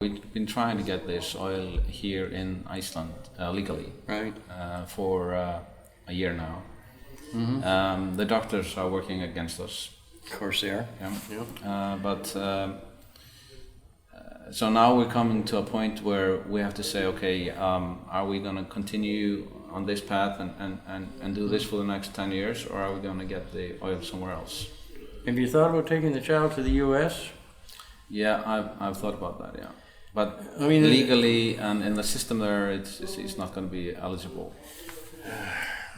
We've been trying to get this oil here in Iceland legally, Right. For a year now. The doctors are working against us. Of course they are. Yeah. Yeah. So now we're coming to a point where we have to say, okay, are we going to continue on this path and do this for the next 10 years, or are we going to get the oil somewhere else? Have you thought about taking the child to the U.S.? Yeah, I've thought about that. Yeah, but I mean, legally and in the system there, it's not going to be eligible.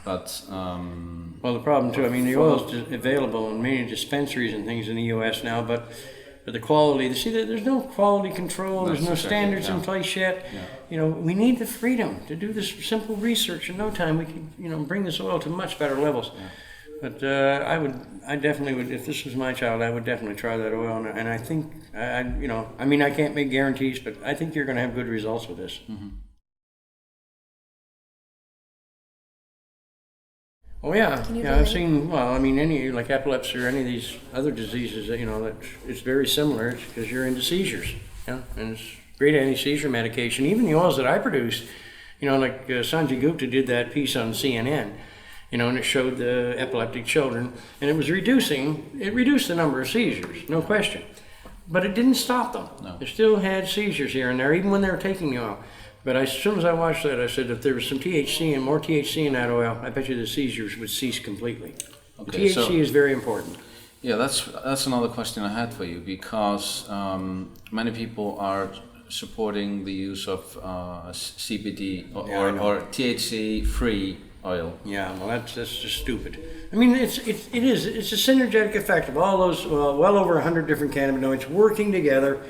But well, the problem too. I mean, the oil's available in many dispensaries and things in the U.S. now, but the quality. See, there's no quality control. There's no standards in place yet. Yeah. You know, we need the freedom to do this simple research. In no time, we can, bring this oil to much better levels. Yeah. But I definitely would. If this was my child, I would definitely try that oil. And I think, I mean, I can't make guarantees, but I think you're going to have good results with this. Mm-hmm. Oh yeah, I've seen. Well, I mean, any like epilepsy or any of these other diseases, that it's very similar. It's because you're into seizures, and it's great anti-seizure medication. Even the oils that I produce, like Sanjay Gupta did that piece on CNN, and it showed the epileptic children, and it reduced the number of seizures, no question, but it didn't stop them. No. They still had seizures here and there, even when they were taking the oil. But as soon as I watched that, I said, if there was some THC and more THC in that oil, I bet you the seizures would cease completely. Okay, THC is very important. Yeah, that's another question I had for you, because many people are supporting the use of CBD or THC-free oil. Yeah, well, that's just stupid. I mean, it's a synergetic effect of all those, well over 100 different cannabinoids working together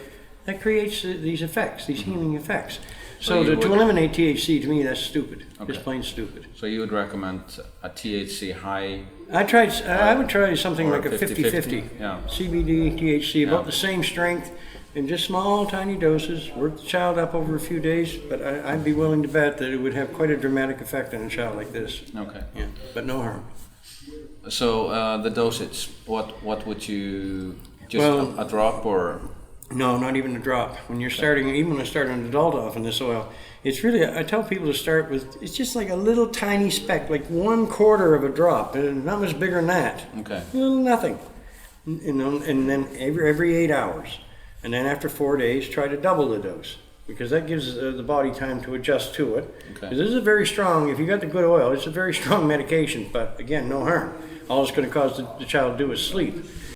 that creates these effects, these healing effects. So to eliminate THC, to me, that's stupid. Okay. Just plain stupid. So you would recommend a THC high? I would try something like a 50-50. Yeah. CBD, THC, about the same strength, in just small, tiny doses. Work the child up over a few days, but I'd be willing to bet that it would have quite a dramatic effect on a child like this. Okay. Yeah, but no harm. So the dosage, what would you, just a drop or? No, not even a drop. When you're starting, even when I start an adult off in this oil, it's really, I tell people to start with, it's just like a little tiny speck, like 1/4 of a drop, and not much bigger than that. Okay. Nothing. And then every 8 hours. And then after 4 days, try to double the dose, because that gives the body time to adjust to it. Okay. Because this is a very strong, if you got the good oil, it's a very strong medication, but again, no harm. All it's going to cause the child to do is sleep.